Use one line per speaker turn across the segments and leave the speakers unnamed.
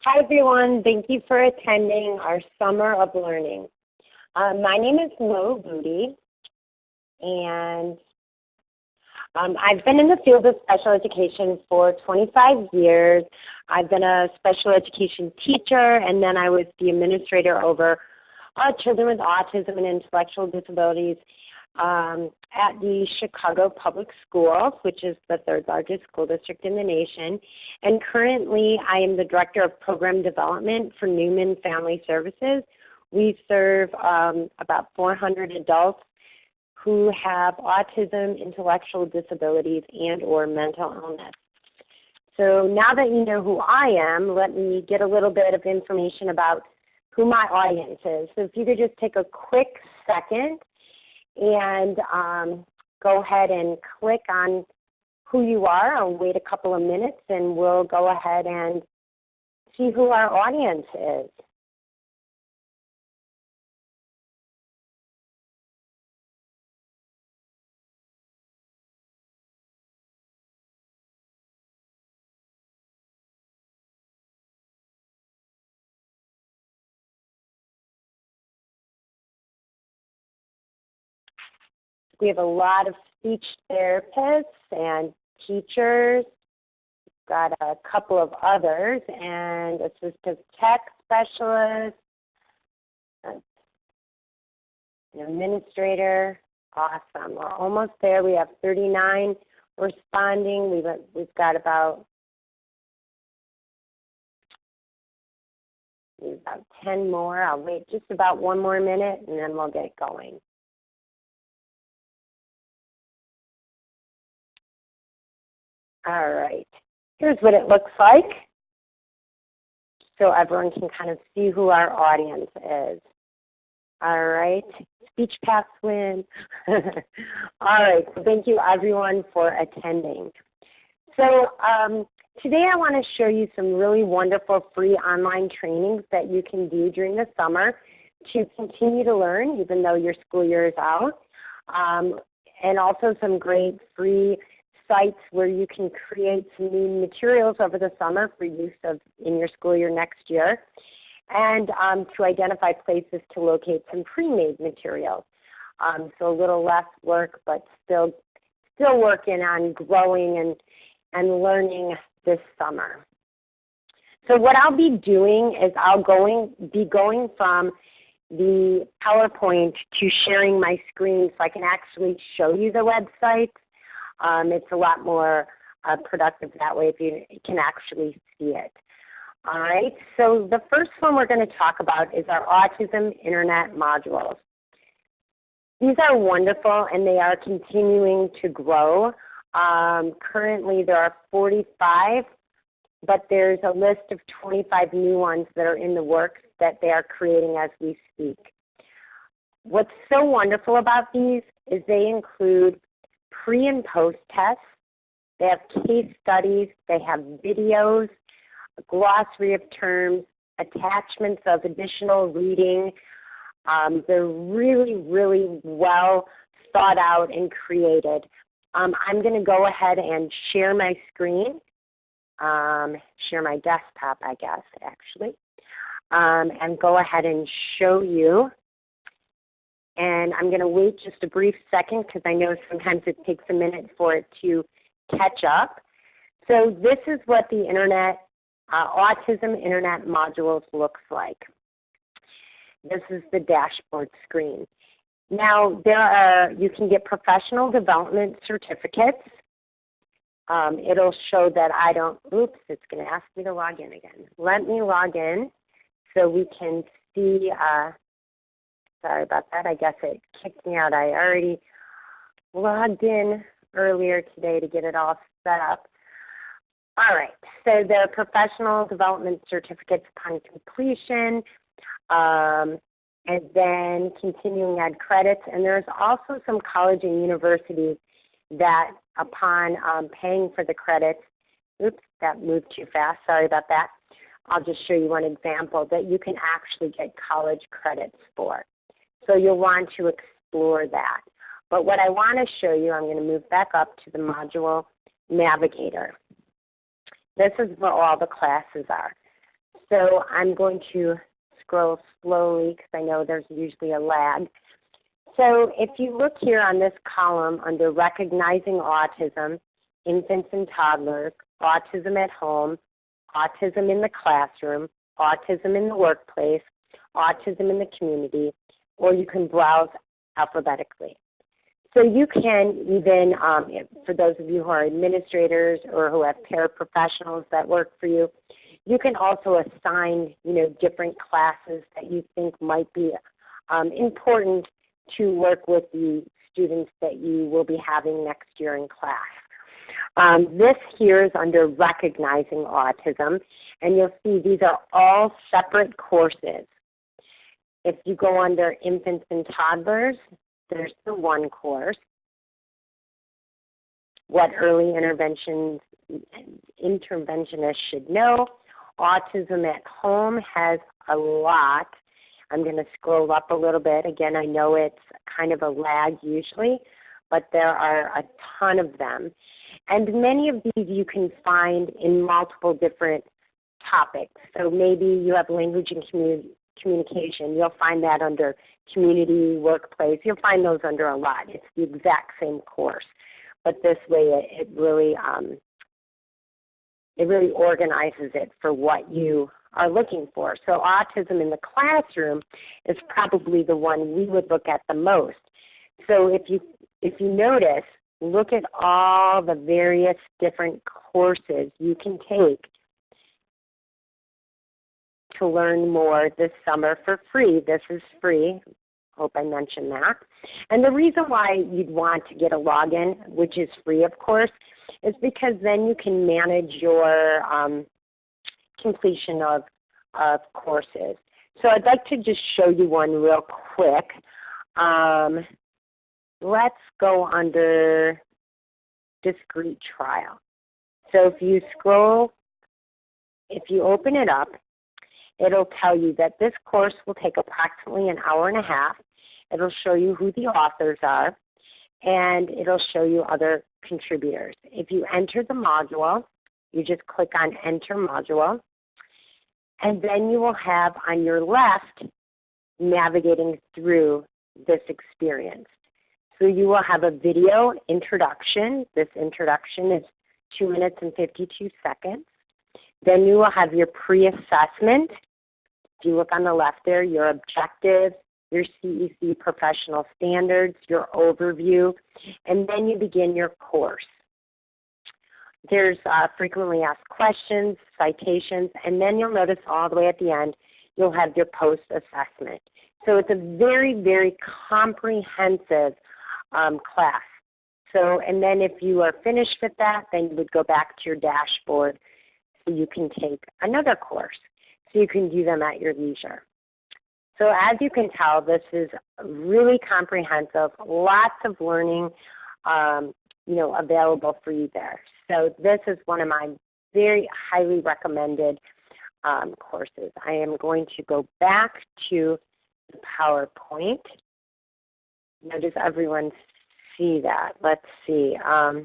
Hi everyone, thank you for attending our Summer of Learning. My name is Buti, and I've been in the field of special education for 25 years. I've been a special education teacher, and then I was the administrator over children with autism and intellectual disabilities at the Chicago Public Schools, which is the third largest school district in the nation. And currently I am the Director of Program Development for Newman Family Services. We serve about 400 adults who have autism, intellectual disabilities, and or mental illness. So now that you know who I am, let me get a little bit of information about who my audience is. So if you could just take a quick second and go ahead and click on who you are. I'll wait a couple of minutes and we'll go ahead and see who our audience is. We have a lot of speech therapists and teachers. We've got a couple of others, and assistive tech specialists, an administrator. Awesome. We're almost there. We have 39 responding. We've got about 10 more. I'll wait just about one more minute, and then we'll get going. All right, here's what it looks like so everyone can kind of see who our audience is. All right, speech paths win. All right, so thank you everyone for attending. So today I want to show you some really wonderful free online trainings that you can do during the summer to continue to learn even though your school year is out, and also some great free sites where you can create some new materials over the summer for use in your school year next year, and to identify places to locate some pre-made materials. So a little less work, but still working on growing and learning this summer. So what I'll be doing is I'll be going from the PowerPoint to sharing my screen so I can actually show you the website. It's a lot more productive that way if you can actually see it. All right, so the first one we're going to talk about is our Autism Internet modules. These are wonderful and they are continuing to grow. Currently there are 45, but there's a list of 25 new ones that are in the works that they are creating as we speak. What's so wonderful about these is they include pre and post tests, they have case studies, they have videos, a glossary of terms, attachments of additional reading. They're really, really well thought out and created. I'm going to go ahead and share my screen, share my desktop, I guess, actually, and go ahead and show you. And I'm going to wait just a brief second because I know sometimes it takes a minute for it to catch up. So this is what the Autism Internet modules looks like. This is the dashboard screen. Now you can get professional development certificates. It'll show that I don't, oops, it's going to ask me to log in again. Let me log in so we can see. Sorry about that. I guess it kicked me out. I already logged in earlier today to get it all set up. All right. So the professional development certificates upon completion, and then continuing ed credits. And there's also some college and universities that upon paying for the credits, oops, that moved too fast. Sorry about that. I'll just show you one example that you can actually get college credits for. So you'll want to explore that. But what I want to show you, I'm going to move back up to the module navigator. This is where all the classes are. So I'm going to scroll slowly because I know there's usually a lag. So if you look here on this column under Recognizing Autism, Infants and Toddlers, Autism at Home, Autism in the Classroom, Autism in the Workplace, Autism in the Community, or you can browse alphabetically. So you can even, for those of you who are administrators or who have paraprofessionals that work for you, you can also assign, different classes that you think might be important to work with the students that you will be having next year in class. This here is under Recognizing Autism, and you'll see these are all separate courses. If you go under Infants and Toddlers, there's the one course, What Early Interventionists Should Know. Autism at Home has a lot. I'm going to scroll up a little bit. Again, I know it's kind of a lag usually, but there are a ton of them. And many of these you can find in multiple different topics. So maybe you have language and communication. You'll find that under community, workplace. You'll find those under a lot. It's the exact same course. But this way it really organizes it for what you are looking for. So Autism in the Classroom is probably the one we would look at the most. So if you notice, look at all the various different courses you can take to learn more this summer for free. This is free. Hope I mentioned that. And the reason why you'd want to get a login, which is free of course, is because then you can manage your completion of courses. So I'd like to just show you one real quick. Let's go under Discrete Trial. So if you scroll, if you open it up, it'll tell you that this course will take approximately an hour and a half. It'll show you who the authors are, and it'll show you other contributors. If you enter the module, you just click on Enter Module, and then you will have on your left navigating through this experience. So you will have a video introduction. This introduction is 2 minutes and 52 seconds. Then you will have your pre-assessment. If you look on the left there, your objectives, your CEC professional standards, your overview, and then you begin your course. There's frequently asked questions, citations, and then you'll notice all the way at the end, you'll have your post-assessment. So it's a very, very comprehensive class. So, and then if you are finished with that, then you would go back to your dashboard so you can take another course. So you can do them at your leisure. So as you can tell, this is really comprehensive, lots of learning available for you there. So this is one of my very highly recommended courses. I am going to go back to the PowerPoint. Now does everyone see that? Let's see. I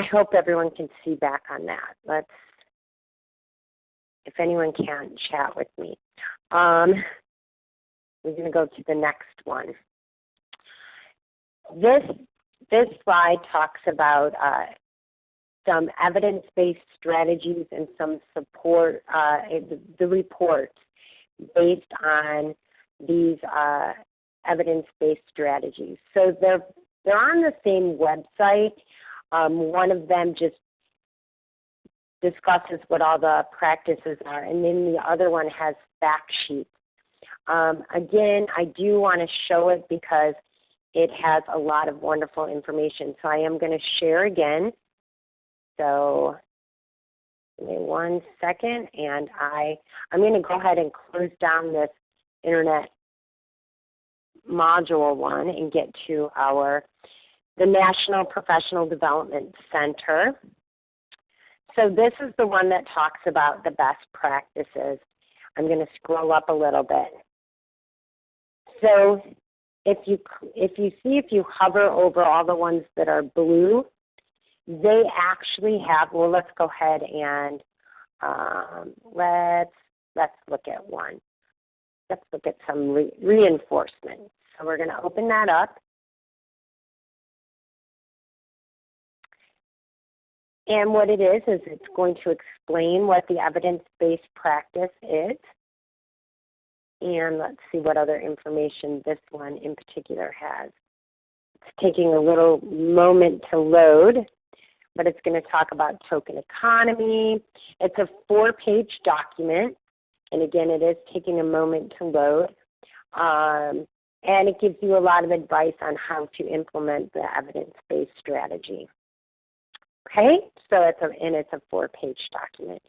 hope everyone can see back on that. If anyone can, chat with me. We're going to go to the next one. This slide talks about some evidence-based strategies and some support, the reports based on these evidence-based strategies. So they're on the same website. One of them just discusses what all the practices are, and then the other one has fact sheets. Again, I do want to show it because it has a lot of wonderful information. So I am going to share again. So give me 1 second, and I'm going to go ahead and close down this Internet Module 1 and get to the National Professional Development Center. So this is the one that talks about the best practices. I'm going to scroll up a little bit. So if you hover over all the ones that are blue, they actually have, well, let's go ahead and Let's look at one. Let's look at some reinforcement. So we're going to open that up. And what it is it's going to explain what the evidence-based practice is. And let's see what other information this one in particular has. It's taking a little moment to load, but it's going to talk about token economy. It's a 4-page document. And again, it is taking a moment to load. And it gives you a lot of advice on how to implement the evidence-based strategy. Okay, so it's a 4-page document.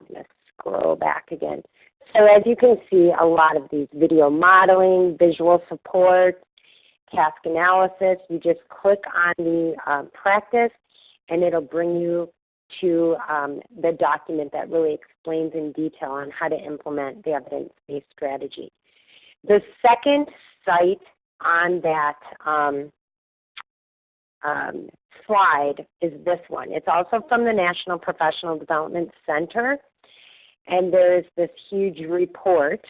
I'm going to scroll back again. So as you can see, a lot of these video modeling, visual support, task analysis, you just click on the practice and it'll bring you to the document that really explains in detail on how to implement the evidence-based strategy. The second site on that slide is this one. It's also from the National Professional Development Center, and there's this huge report.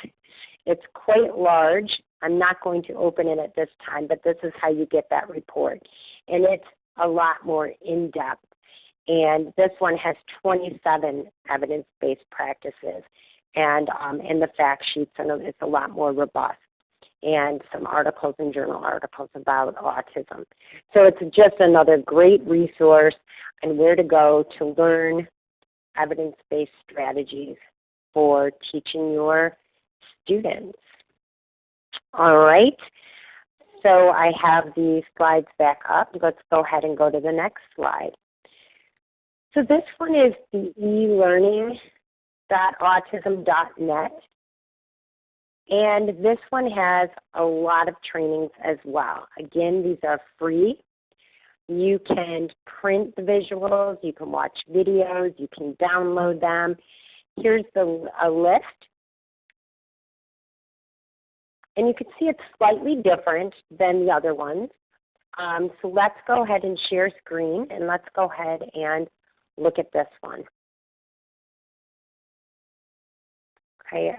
It's quite large. I'm not going to open it at this time, but this is how you get that report. And it's a lot more in-depth. And this one has 27 evidence-based practices and the fact sheets, and it's a lot more robust, and some articles and journal articles about autism. So it's just another great resource on where to go to learn evidence-based strategies for teaching your students. All right, so I have the slides back up. Let's go ahead and go to the next slide. So this one is the elearning.autism.net. And this one has a lot of trainings as well. Again, these are free. You can print the visuals, you can watch videos, you can download them. Here's a list. And you can see it's slightly different than the other ones. So let's go ahead and share screen, and let's go ahead and look at this one. Okay,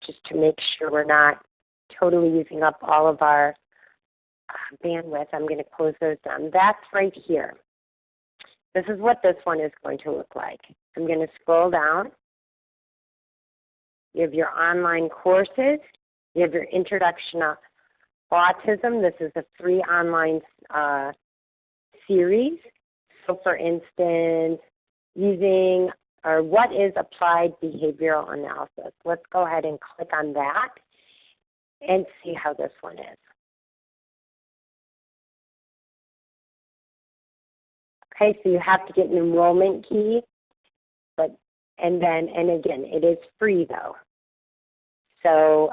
just to make sure we're not totally using up all of our bandwidth, I'm going to close those down. That's right here. This is what this one is going to look like. I'm going to scroll down. You have your online courses. You have your Introduction to Autism. This is a free online series. So for instance, what is applied behavioral analysis? Let's go ahead and click on that and see how this one is. Okay, so you have to get an enrollment key, and again, it is free though. So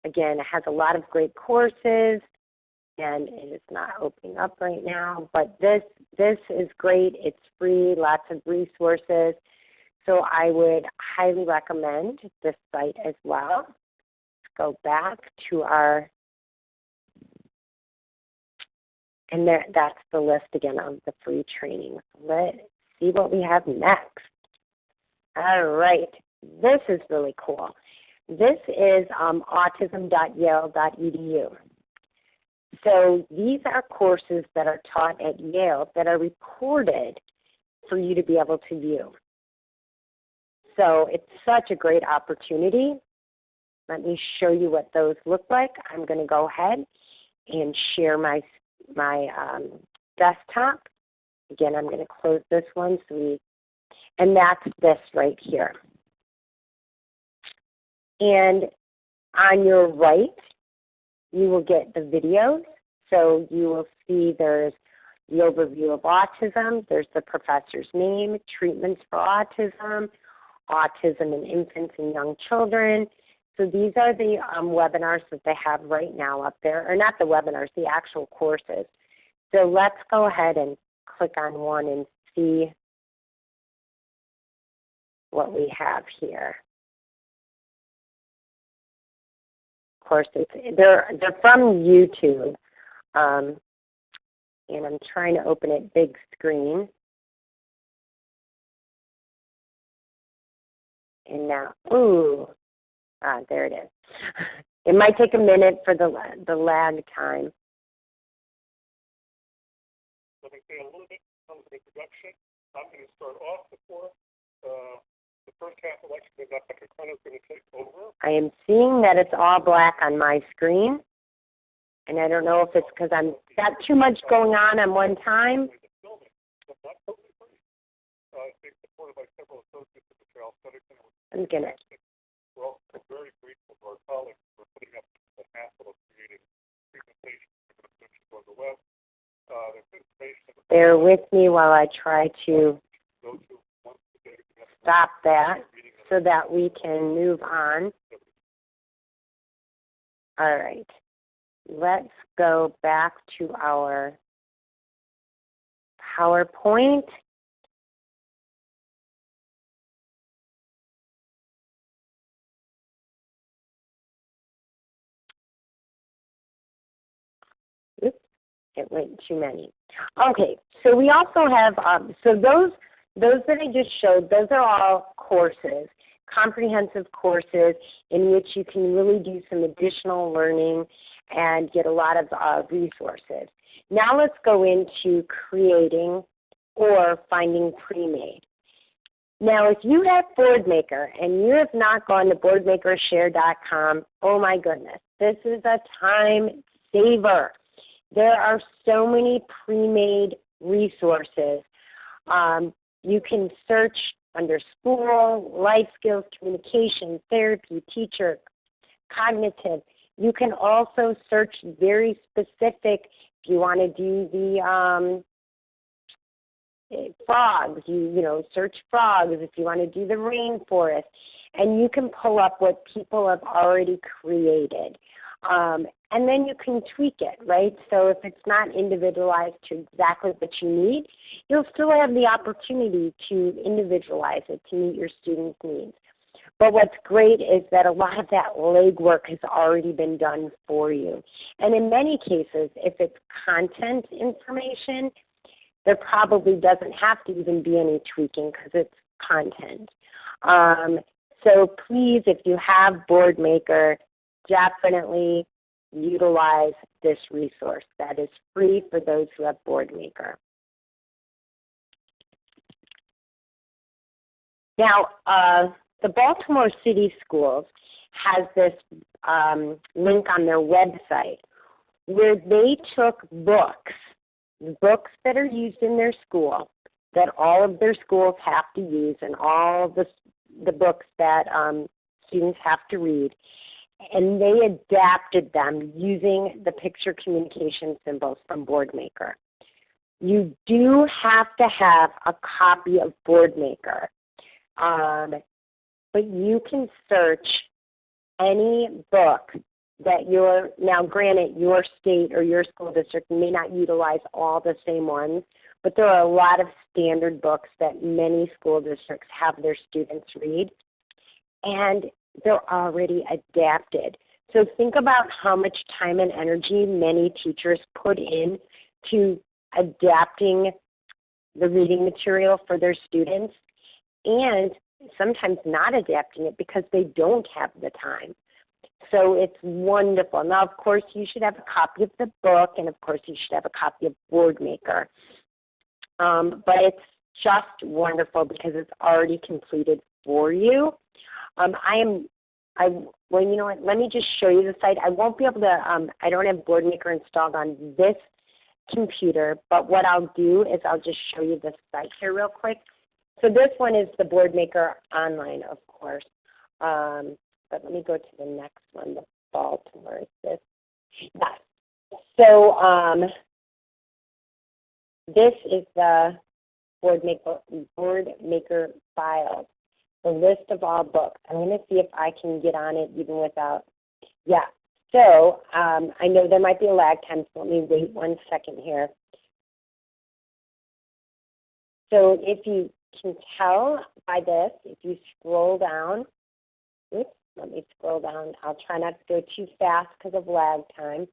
again, it has a lot of great courses, and it is not opening up right now, but this is great. It's free, lots of resources. So I would highly recommend this site as well. Let's go back to our, and that's the list again of the free trainings. Let's see what we have next. All right, this is really cool. This is autism.yale.edu. So these are courses that are taught at Yale that are recorded for you to be able to view. So it's such a great opportunity. Let me show you what those look like. I'm going to go ahead and share my desktop. Again, I'm going to close this one, and that's this right here. And on your right, you will get the videos. So you will see there's the overview of autism, there's the professor's name, treatments for autism, autism in infants and young children. So these are the webinars that they have right now up there, or not the webinars, the actual courses. So let's go ahead and click on one and see what we have here. Of course, they're from YouTube, and I'm trying to open it big screen. And now, ooh, there it is. It might take a minute for the lag time.
Let me say a little bit of the introduction. I'm going to start off before the first half of lecture, and Dr. Connor's going to take over.
I am seeing that it's all black on my screen, and I don't know if it's because I've got too much going on one time. I'm going to.
We're also very grateful to our colleagues for putting up the hassle of creating presentations on the web.
Bear with me while I try to stop that so that we can move on. All right. Let's go back to our PowerPoint. Oops, it went too many. Okay, so we also have, so those that I just showed, those are all courses, comprehensive courses in which you can really do some additional learning and get a lot of resources. Now let's go into creating or finding pre-made. Now if you have BoardMaker and you have not gone to boardmakershare.com, oh my goodness, this is a time saver. There are so many pre-made resources. You can search under school, life skills, communication, therapy, teacher, cognitive. You can also search very specific. If you want to do the frogs, you search frogs. If you want to do the rainforest, and you can pull up what people have already created. And then you can tweak it, right? So if it's not individualized to exactly what you need, you'll still have the opportunity to individualize it to meet your students' needs. But what's great is that a lot of that legwork has already been done for you. And in many cases, if it's content information, there probably doesn't have to even be any tweaking because it's content. So please, if you have BoardMaker, definitely utilize this resource that is free for those who have BoardMaker. Now, the Baltimore City Schools has this link on their website where they took books that are used in their school, that all of their schools have to use, and all the books that students have to read, and they adapted them using the picture communication symbols from BoardMaker. You do have to have a copy of BoardMaker, but you can search any book that now granted your state or your school district may not utilize all the same ones, but there are a lot of standard books that many school districts have their students read, and they're already adapted. So think about how much time and energy many teachers put in to adapting the reading material for their students, and sometimes not adapting it because they don't have the time. So it's wonderful. Now, of course, you should have a copy of the book, and of course, you should have a copy of BoardMaker. But it's just wonderful because it's already completed for you. Well, you know what, let me just show you the site. I won't be able to, I don't have BoardMaker installed on this computer, but what I'll do is I'll just show you the site here real quick. So this one is the BoardMaker online, of course. But let me go to the next one, the Baltimore. Is this? Yes. So this is the BoardMaker files, the list of all books. I'm going to see if I can get on it even without, yeah. So I know there might be a lag time, so let me wait 1 second here. So if you can tell by this, if you scroll down, oops, let me scroll down. I'll try not to go too fast because of lag time.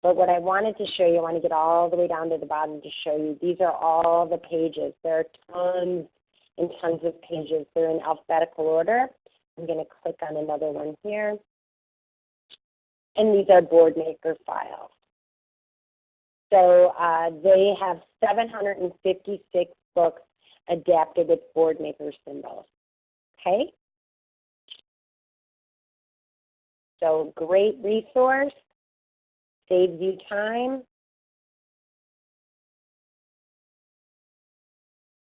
But what I wanted to show you, I want to get all the way down to the bottom to show you. These are all the pages. There are tons and tons of pages. They're in alphabetical order. I'm going to click on another one here. And these are BoardMaker files. So they have 756 books adapted with BoardMaker symbols. Okay? So great resource, saves you time.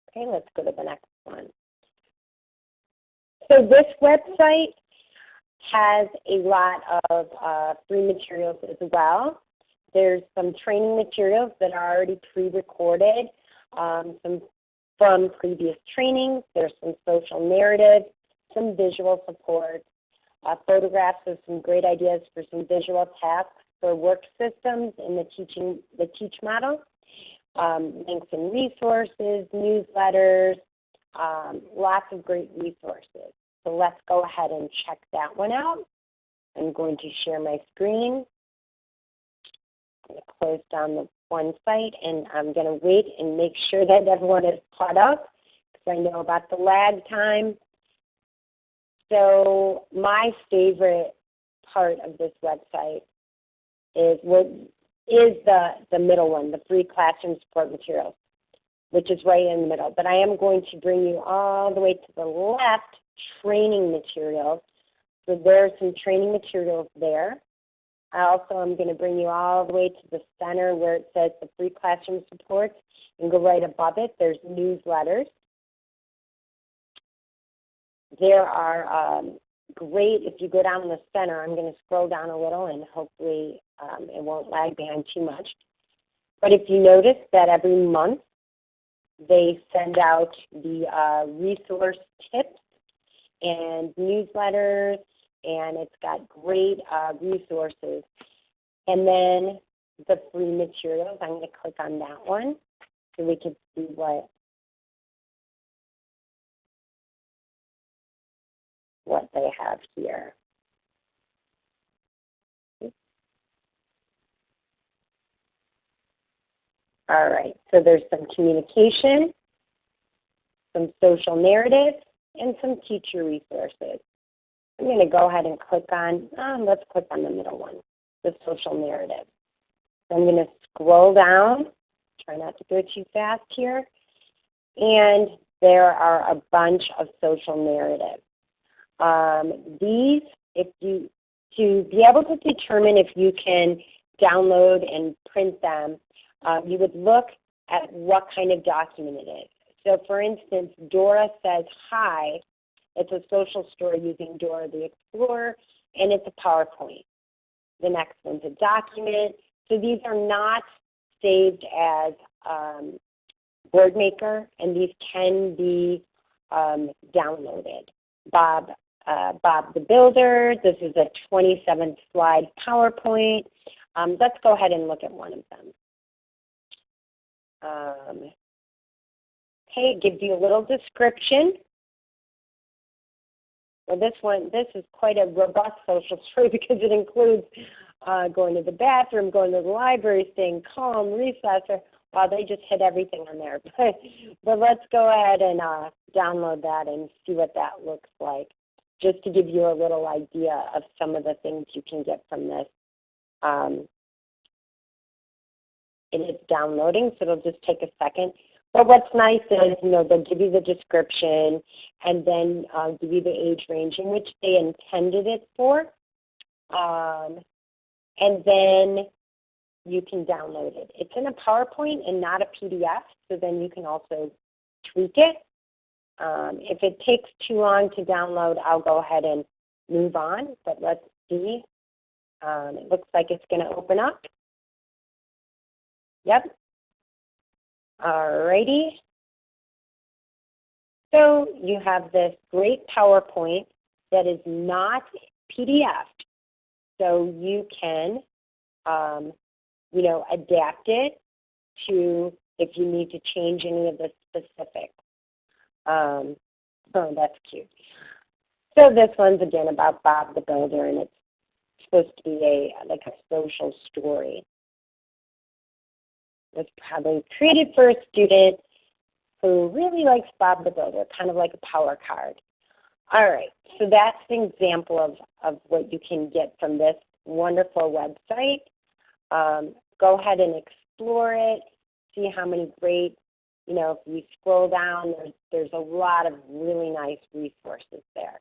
Okay, let's go to the next one. So this website has a lot of free materials as well. There's some training materials that are already pre-recorded, some from previous trainings. There's some social narrative, some visual support, photographs of some great ideas for some visual tasks for work systems in the teach model, links and resources, newsletters, lots of great resources. So let's go ahead and check that one out. I'm going to share my screen. I'm going to close down the one site, and I'm going to wait and make sure that everyone is caught up because I know about the lag time. So my favorite part of this website is the middle one, the free classroom support materials, which is right in the middle. But I am going to bring you all the way to the left, training materials. So there are some training materials there. I also am going to bring you all the way to the center where it says the free classroom supports, and go right above it. There's newsletters. There are great, if you go down the center, I'm going to scroll down a little and hopefully it won't lag behind too much. But if you notice that every month they send out the resource tips and newsletters, and it's got great resources. And then the free materials, I'm going to click on that one so we can see what they have here. All right, so there's some communication, some social narrative, and some teacher resources. I'm going to go ahead and click on, let's click on the middle one, the social narrative. So I'm going to scroll down, try not to go too fast here, and there are a bunch of social narratives. These, to be able to determine if you can download and print them, you would look at what kind of document it is. So for instance, Dora Says Hi. It's a social story using Dora the Explorer, and it's a PowerPoint. The next one's a document. So these are not saved as BoardMaker, and these can be downloaded. Bob the Builder, this is a 27-slide PowerPoint. Let's go ahead and look at one of them. Okay, it gives you a little description. Well, this is quite a robust social story because it includes going to the bathroom, going to the library, staying calm, recess, or wow, they just hit everything on there. But let's go ahead and download that and see what that looks like, just to give you a little idea of some of the things you can get from this. It is downloading, so it'll just take a second. But what's nice is, they'll give you the description and then give you the age range in which they intended it for. And then you can download it. It's in a PowerPoint and not a PDF, so then you can also tweak it. If it takes too long to download, I'll go ahead and move on, but let's see. It looks like it's going to open up. Yep. Alrighty. So you have this great PowerPoint that is not PDF. So you can, adapt it to if you need to change any of the specifics. Oh, that's cute. So this one's again about Bob the Builder, and it's supposed to be a social story. It was probably created for a student who really likes Bob the Builder, kind of like a power card. All right, so that's an example of what you can get from this wonderful website. Go ahead and explore it, see how many great, if you scroll down, there's a lot of really nice resources there.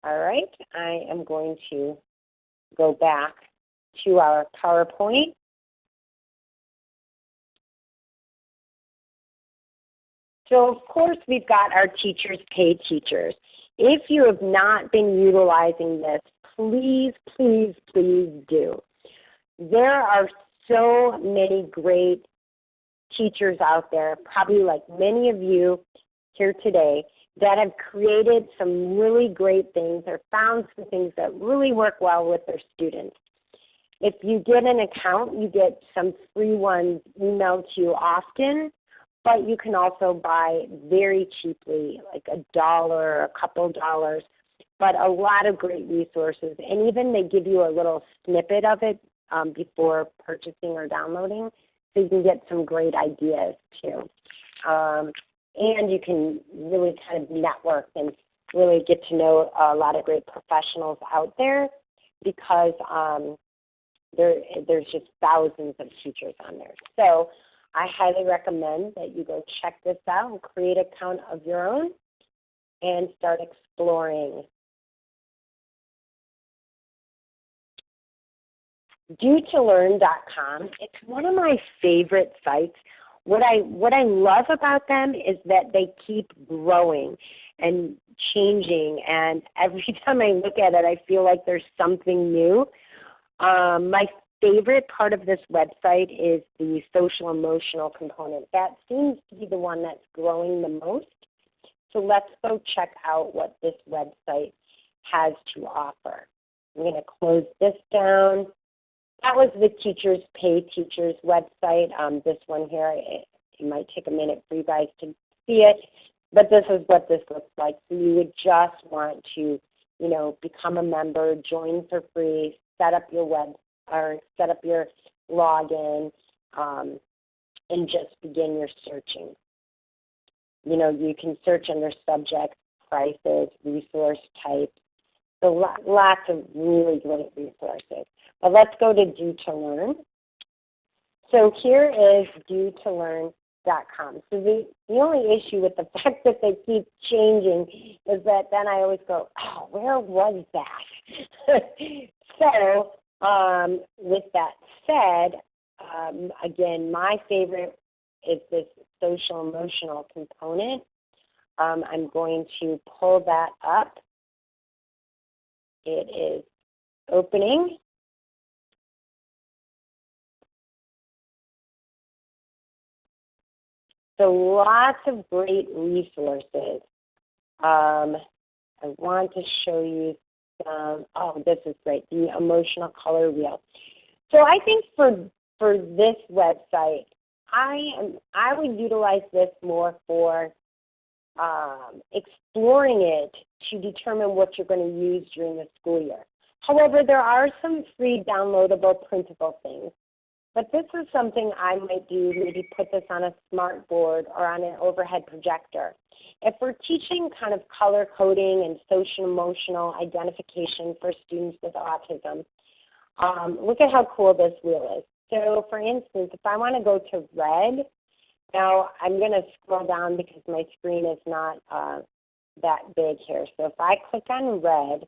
All right, I am going to go back to our PowerPoint. So of course we've got our Teachers Pay Teachers. If you have not been utilizing this, please, please, please do. There are so many great teachers out there, probably like many of you here today, that have created some really great things or found some things that really work well with their students. If you get an account, you get some free ones emailed to you often, but you can also buy very cheaply, like $1, a couple dollars, but a lot of great resources. And even they give you a little snippet of it before purchasing or downloading, so you can get some great ideas too. And you can really kind of network and really get to know a lot of great professionals out there, because there's just thousands of teachers on there. So I highly recommend that you go check this out and create an account of your own and start exploring. DoToLearn.com, it's one of my favorite sites. What I love about them is that they keep growing and changing, and every time I look at it, I feel like there's something new. My favorite part of this website is the social emotional component. That seems to be the one that's growing the most. So let's go check out what this website has to offer. I'm going to close this down. That was the Teachers Pay Teachers website. This one here, it might take a minute for you guys to see it, but this is what this looks like. So you would just want to, become a member, join for free, set up your set up your login, and just begin your searching. You can search under subjects, prices, resource types. So lots of really great resources. But let's go to Do to Learn. So here is DoToLearn.com. So the only issue with the fact that they keep changing is that then I always go, oh, where was that? So with that said, again, my favorite is this social emotional component. I'm going to pull that up. It is opening. So lots of great resources. I want to show you some, this is great, the emotional color wheel. So I think for this website, I would utilize this more for exploring it to determine what you're going to use during the school year. However, there are some free downloadable printable things. But this is something I might do, maybe put this on a smart board or on an overhead projector. If we're teaching kind of color coding and social emotional identification for students with autism, look at how cool this wheel is. So for instance, if I want to go to red, now I'm going to scroll down because my screen is not that big here. So if I click on red,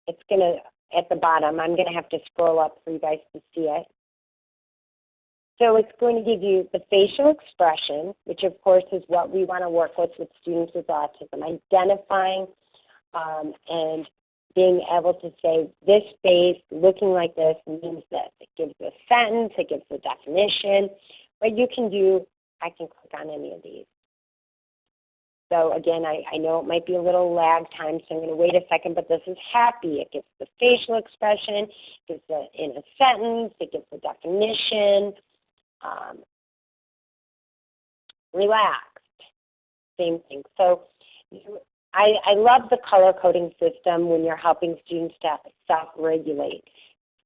it's going to, at the bottom, I'm going to have to scroll up for you guys to see it. So it's going to give you the facial expression, which of course is what we want to work with students with autism, identifying and being able to say this face looking like this means this. It gives a sentence, it gives a definition, but you can do, I can click on any of these. So again, I know it might be a little lag time, so I'm going to wait a second, but this is happy. It gives the facial expression, it gives it in a sentence, it gives a definition. Relaxed, same thing. So I love the color coding system when you're helping students to self-regulate.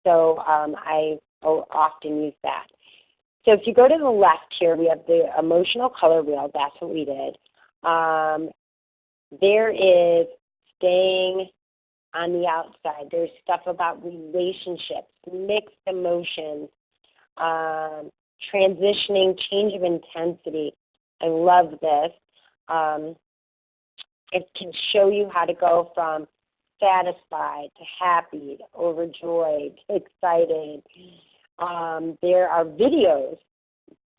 So I often use that. So if you go to the left here, we have the emotional color wheel. That's what we did. There is staying on the outside. There's stuff about relationships, mixed emotions, transitioning, change of intensity. I love this. It can show you how to go from satisfied to happy to overjoyed to excited. There are videos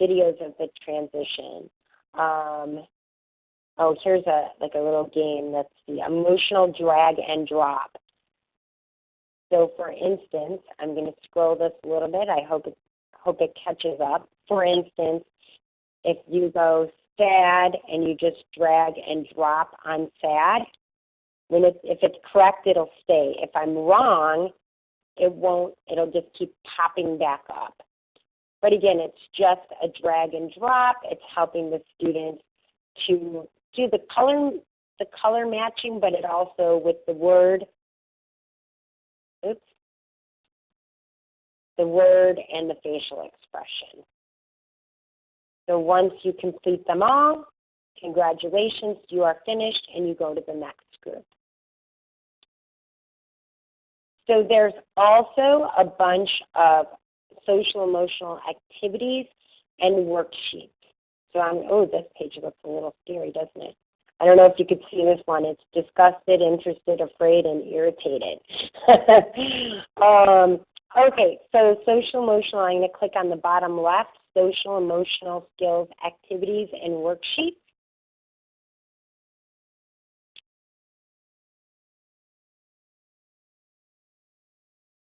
of the transition. Here's a little game. That's the emotional drag and drop. So for instance, I'm going to scroll this a little bit. I hope it catches up. For instance, if you go sad and you just drag and drop on sad, if it's correct, it'll stay. If I'm wrong, it won't. It'll just keep popping back up. But again, it's just a drag and drop. It's helping the students to do the color matching, but it also with the word and the facial expression. So once you complete them all, congratulations, you are finished, and you go to the next group. So there's also a bunch of social emotional activities and worksheets. So this page looks a little scary, doesn't it? I don't know if you could see this one. It's disgusted, interested, afraid, and irritated. Okay, so social emotional, I'm going to click on the bottom left, social emotional skills, activities, and worksheets.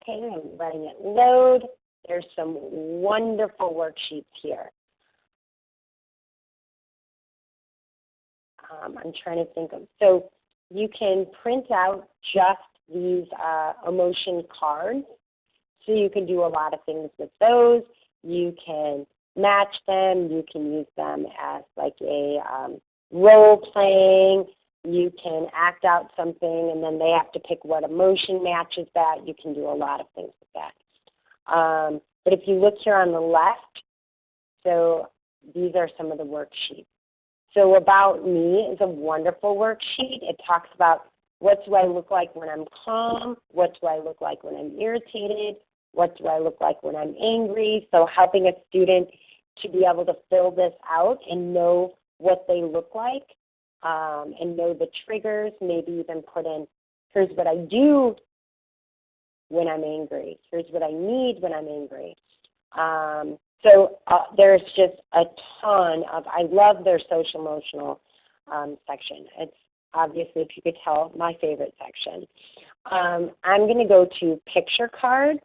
Okay, I'm letting it load. There's some wonderful worksheets here. I'm trying to think of, so you can print out just these emotion cards. So you can do a lot of things with those. You can match them. You can use them as like a role playing. You can act out something, and then they have to pick what emotion matches that. You can do a lot of things with that. But if you look here on the left, so these are some of the worksheets. So About Me is a wonderful worksheet. It talks about what do I look like when I'm calm, what do I look like when I'm irritated, what do I look like when I'm angry. So helping a student to be able to fill this out and know what they look like and know the triggers, maybe even put in, here's what I do when I'm angry, here's what I need when I'm angry. So there's just a ton of, I love their social emotional section. It's obviously, if you could tell, my favorite section. I'm going to go to picture cards.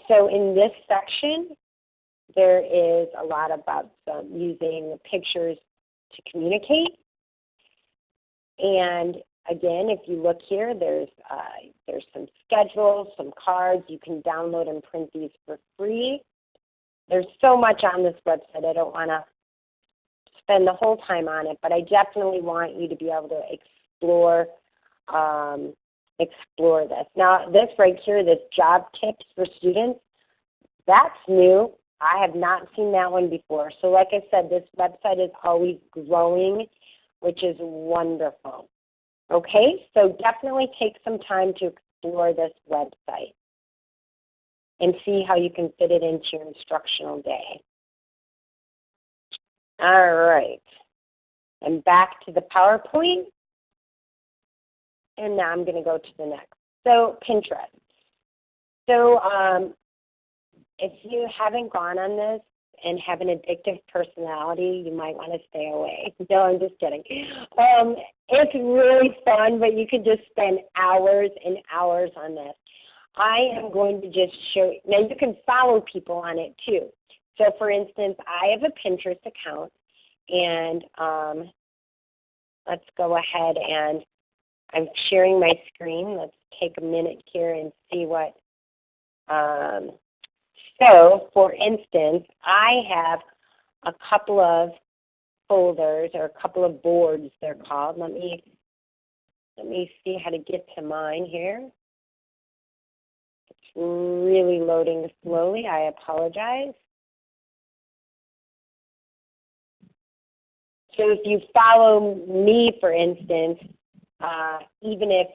So in this section, there is a lot about using pictures to communicate. And again, if you look here, there's some schedules, some cards. You can download and print these for free. There's so much on this website. I don't want to spend the whole time on it, but I definitely want you to be able to explore this. Now, this right here, this job tips for students, that's new. I have not seen that one before. So like I said, this website is always growing, which is wonderful. Okay, so definitely take some time to explore this website and see how you can fit it into your instructional day. All right, and back to the PowerPoint, and now I'm going to go to the next. So Pinterest. So if you haven't gone on this and have an addictive personality, you might want to stay away. No, I'm just kidding. It's really fun, but you could just spend hours and hours on this. I am going to just show you. Now, you can follow people on it too. So, for instance, I have a Pinterest account, and let's go ahead and I'm sharing my screen. Let's take a minute here and see what. So, for instance, I have a couple of folders or a couple of boards, they're called. Let me see how to get to mine here. It's really loading slowly. I apologize. So if you follow me, for instance, even if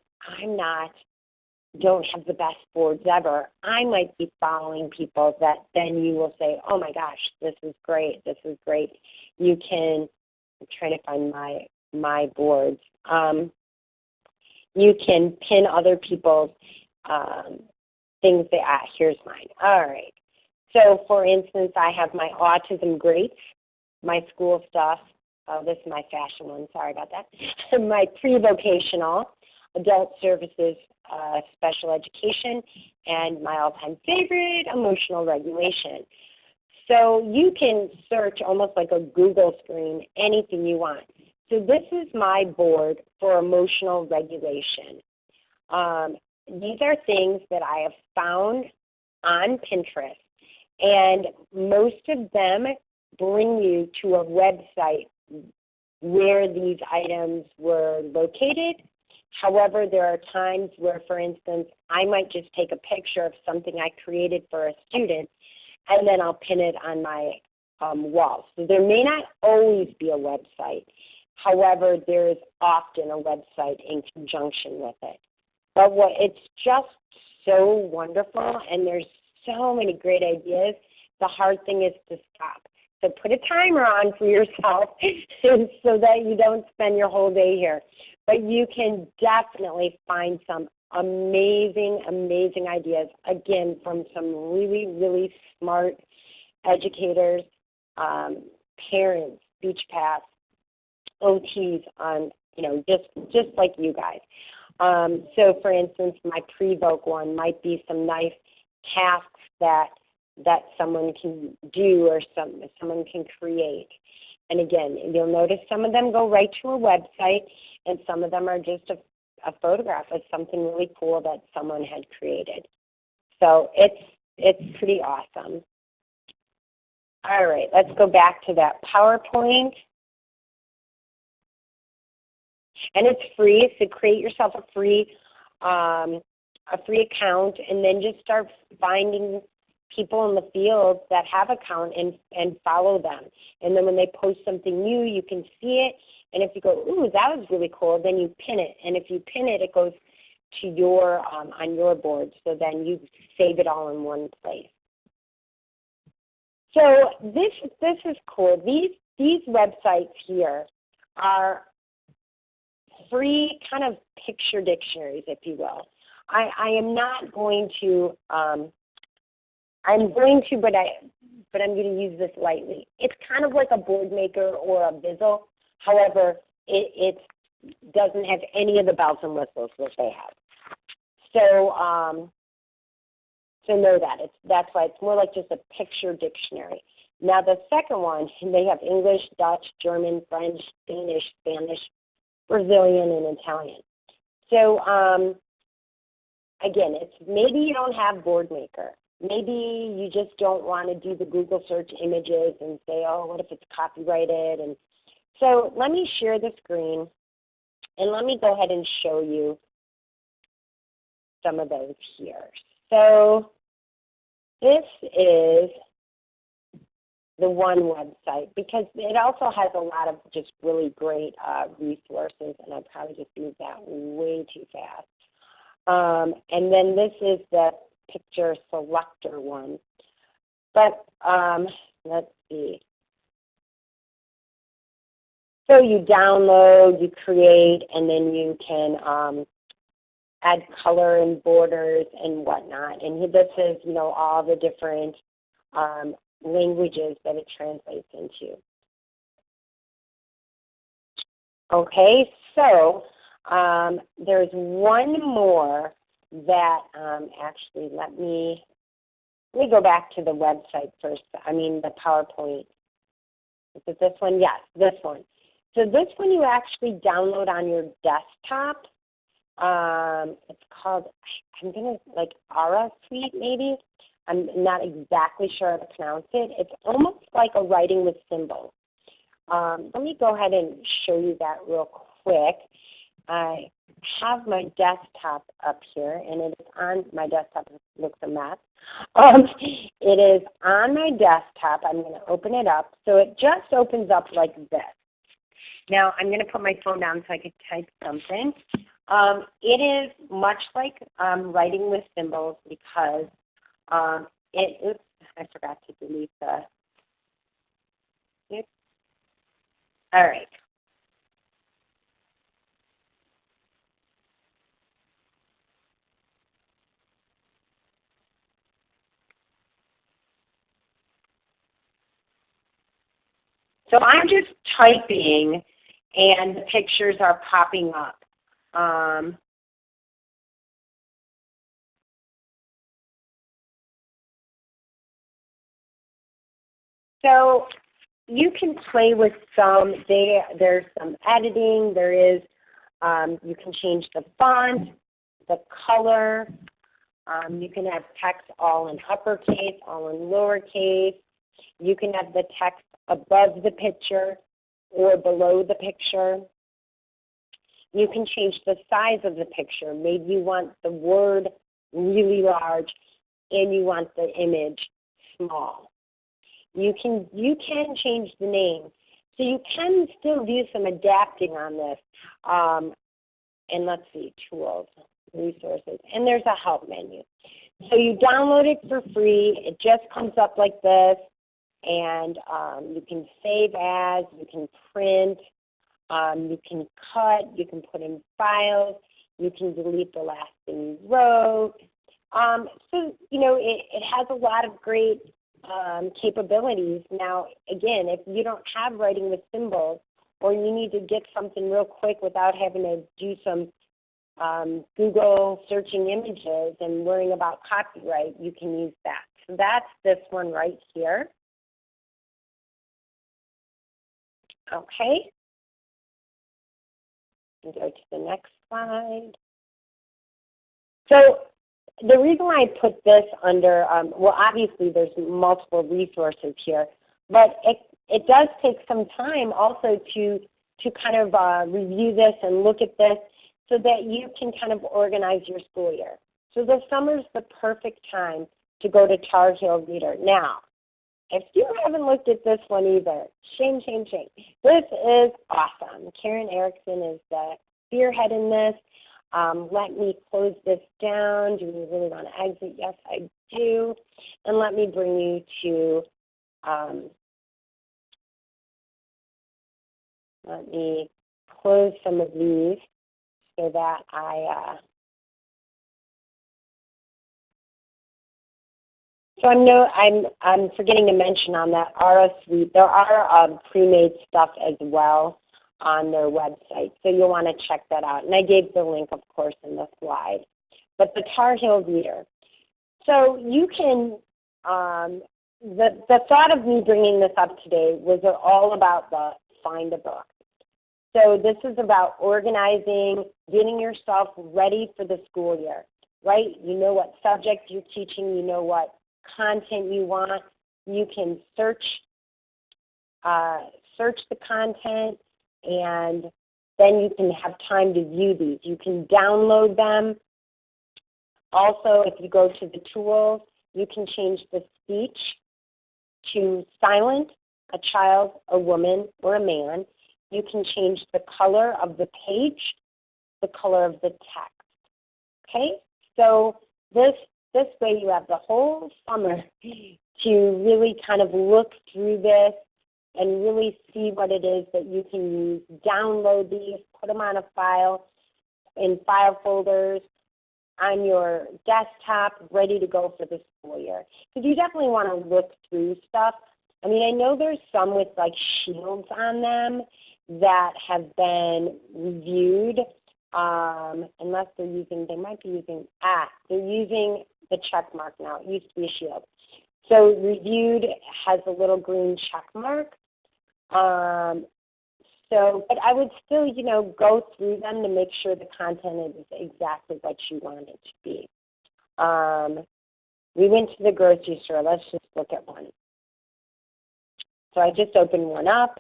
don't have the best boards ever, I might be following people that then you will say, oh my gosh, this is great, this is great. You can, I'm trying to find my boards. You can pin other people's things here's mine. All right. So for instance, I have my autism greats, my school stuff. Oh, this is my fashion one, sorry about that. My pre-vocational, adult services, special education, and my all-time favorite, emotional regulation. So you can search almost like a Google screen, anything you want. So this is my board for emotional regulation. These are things that I have found on Pinterest, and most of them bring you to a website where these items were located. However, there are times where, for instance, I might just take a picture of something I created for a student, and then I'll pin it on my wall. So there may not always be a website. However, there is often a website in conjunction with it. But it's just so wonderful, and there's so many great ideas. The hard thing is to stop. So put a timer on for yourself so that you don't spend your whole day here. But you can definitely find some amazing, amazing ideas, again, from some really, really smart educators, parents, speech paths, OTs, just like you guys. So for instance, my pre-voc one might be some nice tasks that someone can do or someone can create. And again, you'll notice some of them go right to a website, and some of them are just a photograph of something really cool that someone had created. So it's pretty awesome. All right, let's go back to that PowerPoint. And it's free, so create yourself a free account, and then just start finding people in the field that have an account and follow them. And then when they post something new, you can see it. And if you go, ooh, that was really cool, then you pin it. And if you pin it, it goes to your on your board. So then you save it all in one place. So this is cool. These websites here are free kind of picture dictionaries, if you will. I am not going to. I'm going to, but I'm going to use this lightly. It's kind of like a board maker or a Bizzle. However, it doesn't have any of the bells and whistles that they have. So know that. That's why it's more like just a picture dictionary. Now the second one, they have English, Dutch, German, French, Danish, Spanish, Brazilian, and Italian. So again, it's maybe you don't have board maker. Maybe you just don't want to do the Google search images and say, oh, what if it's copyrighted? And so let me share the screen, and let me go ahead and show you some of those here. So this is the one website, because it also has a lot of just really great resources, and I probably just moved that way too fast. And then this is the picture selector one. But let's see. So you download, you create, and then you can add color and borders and whatnot. And this is, all the different languages that it translates into. Okay, so there's one more that actually let me go back to the website first. The PowerPoint. Is it this one? Yes, this one. So this one you actually download on your desktop. It's called, I'm going to, Aura Suite maybe. I'm not exactly sure how to pronounce it. It's almost like a writing with symbols. Let me go ahead and show you that real quick. I have my desktop up here, and it is on my desktop. It looks a mess. It is on my desktop. I'm going to open it up. So it just opens up like this. Now I'm going to put my phone down so I can type something. It is much like writing with symbols because oops, I forgot to delete the, oops. All right. So I'm just typing and the pictures are popping up. So you can play with some, there's some editing, there is, you can change the font, the color, you can have text all in uppercase, all in lowercase. You can have the text above the picture or below the picture. You can change the size of the picture. Maybe you want the word really large and you want the image small. You can change the name. So you can still do some adapting on this. And let's see, tools, resources, and there's a help menu. So you download it for free. It just comes up like this. And you can save as, you can print, you can cut, you can put in files, you can delete the last thing you wrote. So, you know, it has a lot of great capabilities. Now, again, if you don't have writing with symbols or you need to get something real quick without having to do some Google searching images and worrying about copyright, you can use that. So that's this one right here. Okay. And go to the next slide. So the reason why I put this under, well, obviously there's multiple resources here, but it does take some time also to kind of review this and look at this so that you can kind of organize your school year. So the summer's the perfect time to go to Tar Heel Reader. Now, if you haven't looked at this one either, shame, shame, shame. This is awesome. Karen Erickson is the spearhead in this. Let me close this down. Do we really want to exit? Yes, I do. And let me bring you to, let me close some of these so that so I'm forgetting to mention on that Aura Suite, there are pre-made stuff as well on their website, so you'll want to check that out. And I gave the link, of course, in the slide. But the Tar Heel Reader. So you can, the thought of me bringing this up today was all about the find a book. So this is about organizing, getting yourself ready for the school year, right? You know what subject you're teaching, you know what content you want. You can search the content, and then you can have time to view these. You can download them. Also, if you go to the tools, you can change the speech to silent, a child, a woman, or a man. You can change the color of the page, the color of the text. Okay? So this way you have the whole summer to really kind of look through this and really see what it is that you can use. Download these, put them on a file, in file folders, on your desktop, ready to go for the school year. Because you definitely want to look through stuff. I mean, I know there's some with like shields on them that have been reviewed, unless they're using, they might be using, they're using the check mark now. It used to be a shield. So reviewed has a little green check mark. But I would still, you know, go through them to make sure the content is exactly what you want it to be. We went to the grocery store. Let's just look at one. So I just opened one up.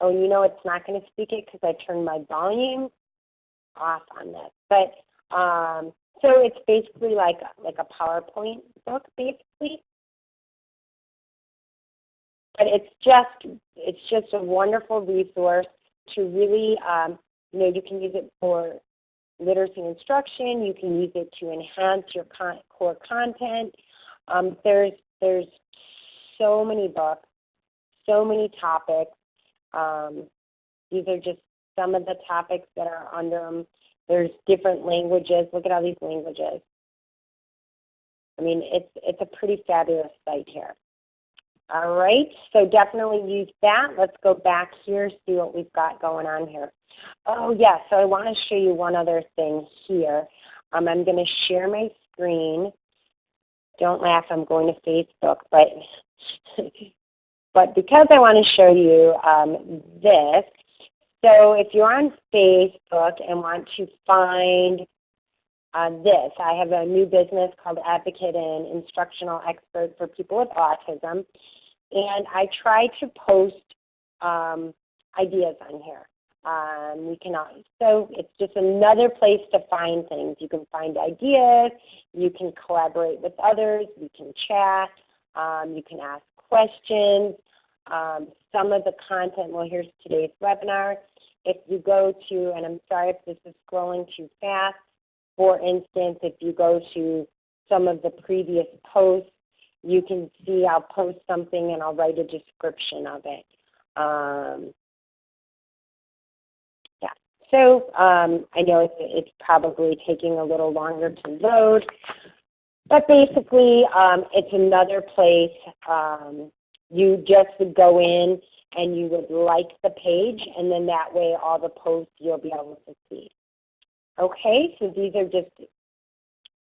Oh, you know it's not going to speak it because I turned my volume off on this. But so it's basically like a PowerPoint book, basically. But it's just a wonderful resource to really, you can use it for literacy instruction. You can use it to enhance your core content. There's so many books, so many topics. These are just some of the topics that are under them. There's different languages. Look at all these languages. I mean, it's a pretty fabulous site here. All right, so definitely use that. Let's go back here, see what we've got going on here. Oh, yeah, so I want to show you one other thing here. I'm going to share my screen. Don't laugh, I'm going to Facebook, but because I want to show you this, so if you're on Facebook and want to find this, I have a new business called Advocate and Instructional Expert for People with Autism, and I try to post ideas on here. So it's just another place to find things. You can find ideas, you can collaborate with others, you can chat, you can ask questions. Some of the content, well, here's today's webinar. If you go to, and I'm sorry if this is scrolling too fast, for instance, if you go to some of the previous posts, you can see I'll post something and I'll write a description of it. So I know it's probably taking a little longer to load, but basically it's another place you just would go in and you would like the page, and then that way all the posts you'll be able to see. Okay, so these are just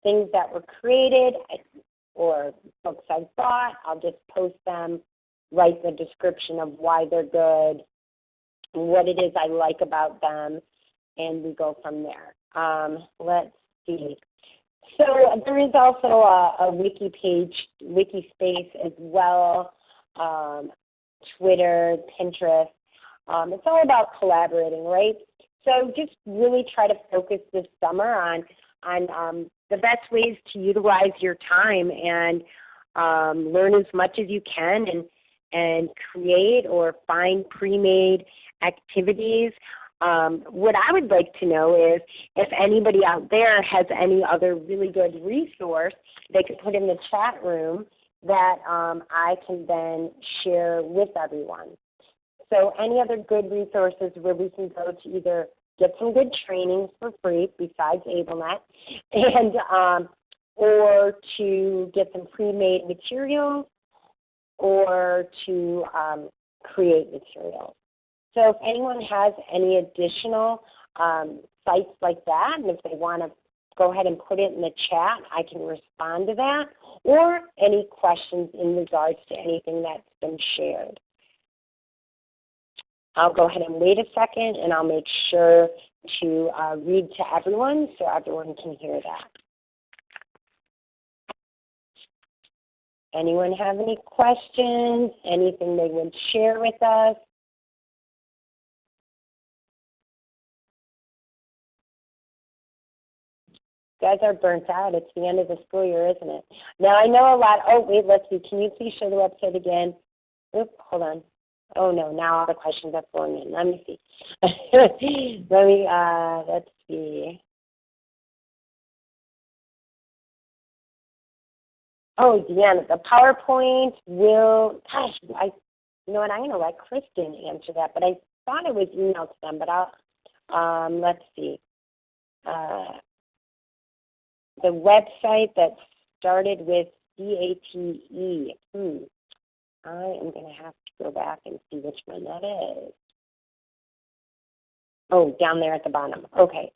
things that were created or books I bought. I'll just post them, write the description of why they're good, what it is I like about them, and we go from there. Let's see. So there is also a wiki page, wiki space as well, Twitter, Pinterest. It's all about collaborating, right? So just really try to focus this summer on the best ways to utilize your time and learn as much as you can and create or find pre-made activities. What I would like to know is if anybody out there has any other really good resource they could put in the chat room that I can then share with everyone. So any other good resources where we can go to either get some good trainings for free besides AbleNet, and or to get some pre-made materials, or to create materials. So if anyone has any additional sites like that, and if they want to go ahead and put it in the chat, I can respond to that, or any questions in regards to anything that's been shared. I'll go ahead and wait a second, and I'll make sure to read to everyone so everyone can hear that. Anyone have any questions, anything they would share with us? You guys are burnt out. It's the end of the school year, isn't it? Now, I know a lot. Oh, wait, let's see. Can you please show the website again? Oops, hold on. Oh, no, now all the questions are flowing in. Let me see. let's see. Oh, Deanna, the PowerPoint will, gosh, you know what, I'm going to let Kristen answer that, but I thought it was emailed to them, but I'll, let's see. The website that started with CATE. I am going to have to go back and see which one that is. Oh, down there at the bottom. Okay.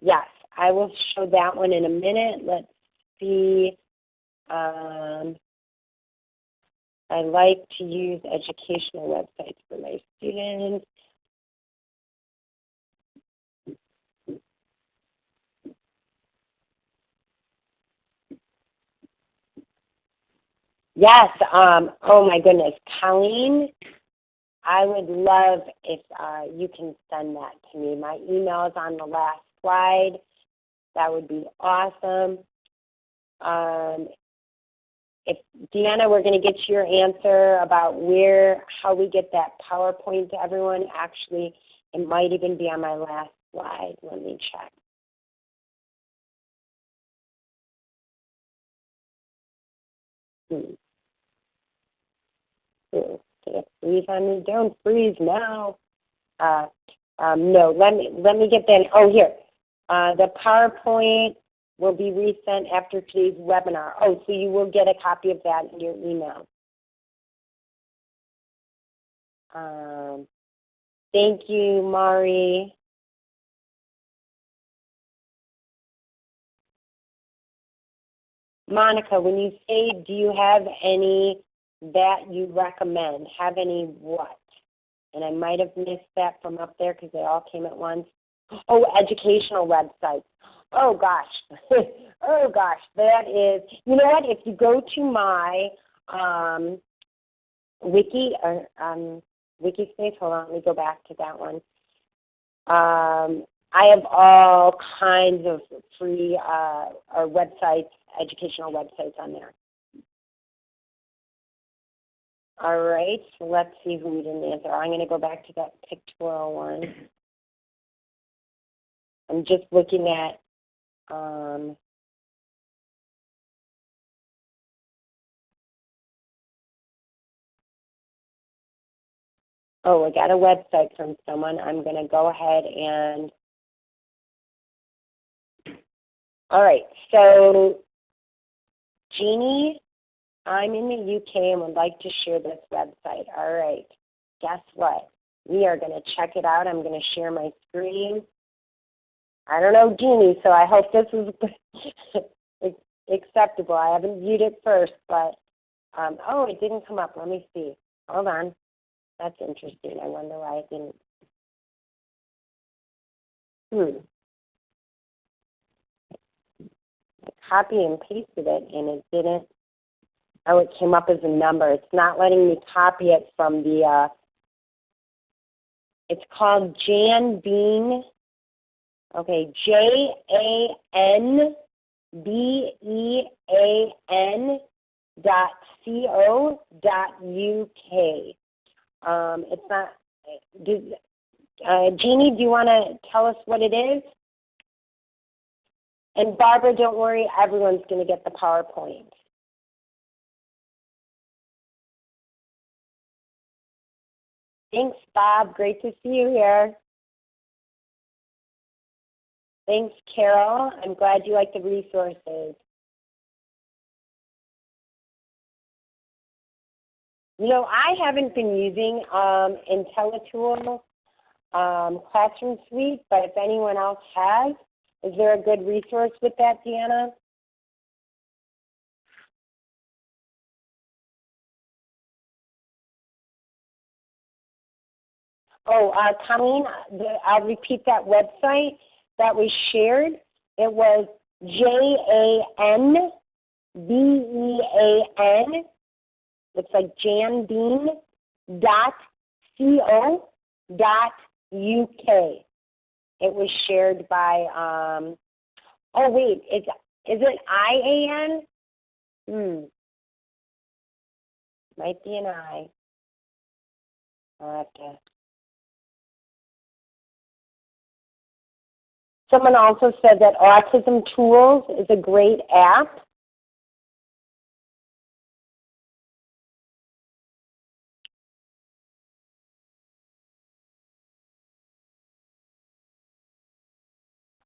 Yes, I will show that one in a minute. Let's see. I like to use educational websites for my students. Yes, oh my goodness, Colleen, I would love if you can send that to me. My email is on the last slide. That would be awesome. if Deanna, we're going to get you your answer about how we get that PowerPoint to everyone. Actually, it might even be on my last slide. Let me check. Did it freeze on me? Don't freeze now. No, let me get that. Oh, here. The PowerPoint will be resent after today's webinar. Oh, so you will get a copy of that in your email. Thank you, Mari. Monica, when you say, do you have any that you recommend? Have any what? And I might have missed that from up there because they all came at once. Oh, educational websites. Oh, gosh. Oh, gosh. That is, you know what? If you go to my wiki, or wiki space, hold on, let me go back to that one. I have all kinds of free websites, educational websites on there. All right, so let's see who we didn't answer. I'm going to go back to that pictorial one. I'm just looking at oh, I got a website from someone. I'm going to go ahead and, all right, so Jeannie, I'm in the UK and would like to share this website. All right, guess what? We are going to check it out. I'm going to share my screen. I don't know Jeannie, so I hope this is acceptable. I haven't viewed it first, but, oh, it didn't come up. Let me see. Hold on. That's interesting. I wonder why it didn't. I copy and pasted it, and it didn't. Oh, it came up as a number. It's not letting me copy it from the, it's called Jan Bean. Okay, JANBEAN.co.uk. It's not, Jeannie, do you want to tell us what it is? And Barbara, don't worry, everyone's going to get the PowerPoint. Thanks, Bob. Great to see you here. Thanks, Carol. I'm glad you like the resources. You know, I haven't been using IntelliTool Classroom Suite, but if anyone else has, is there a good resource with that, Deanna? Oh, Colleen, I'll repeat that website that was shared. It was JANBEAN. It's like janbean.co.uk. It was shared by, oh wait, is it IAN? Might be an I. I'll have to. Someone also said that Autism Tools is a great app.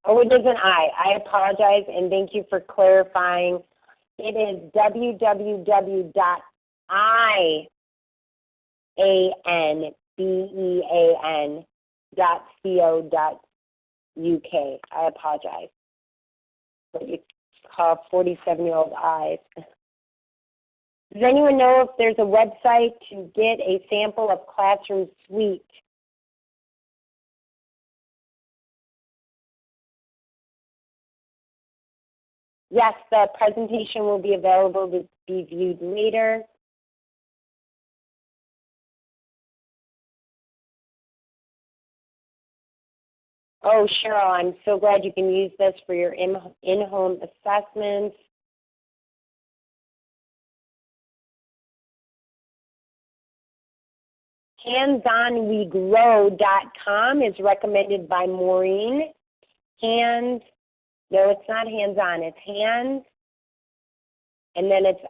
Oh, it is an I. I apologize, and thank you for clarifying. It is www.ianbean.co.uk. I apologize. What you call 47-year-old eyes. Does anyone know if there's a website to get a sample of Classroom Suite? Yes, the presentation will be available to be viewed later. Oh, Cheryl, I'm so glad you can use this for your in-home assessments. handsonwegrow.com is recommended by Maureen. No, it's not hands-on. It's hands, and then it's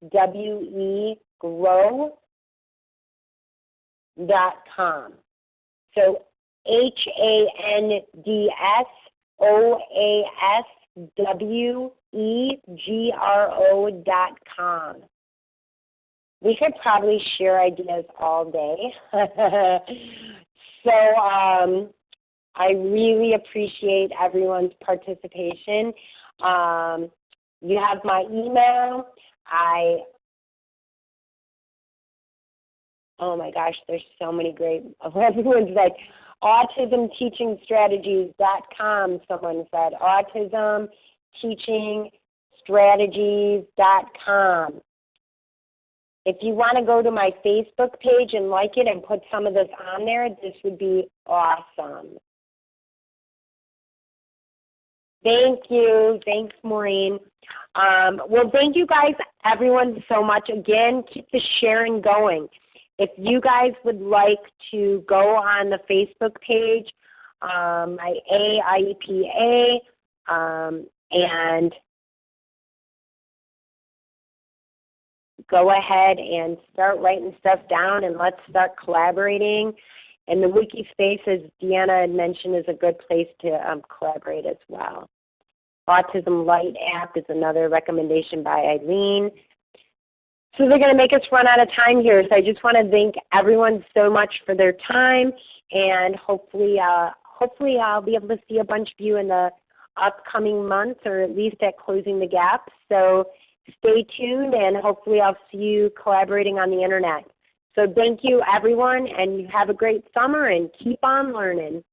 OASWE grow.com. So HANDSOASWEGRO.com. We could probably share ideas all day. So I really appreciate everyone's participation. You have my email. Oh my gosh, there's so many great, everyone's like, autismteachingstrategies.com, someone said, autismteachingstrategies.com. If you want to go to my Facebook page and like it and put some of this on there, this would be awesome. Thank you. Thanks, Maureen. Well, thank you guys, everyone, so much. Again, keep the sharing going. If you guys would like to go on the Facebook page, my AIEPA, and go ahead and start writing stuff down, and let's start collaborating. And the wiki space, as Deanna had mentioned, is a good place to collaborate as well. Autism Lite app is another recommendation by Eileen. So they're going to make us run out of time here, so I just want to thank everyone so much for their time, and hopefully I'll be able to see a bunch of you in the upcoming months, or at least at Closing the Gap. So stay tuned, and hopefully I'll see you collaborating on the Internet. So thank you, everyone, and you have a great summer, and keep on learning.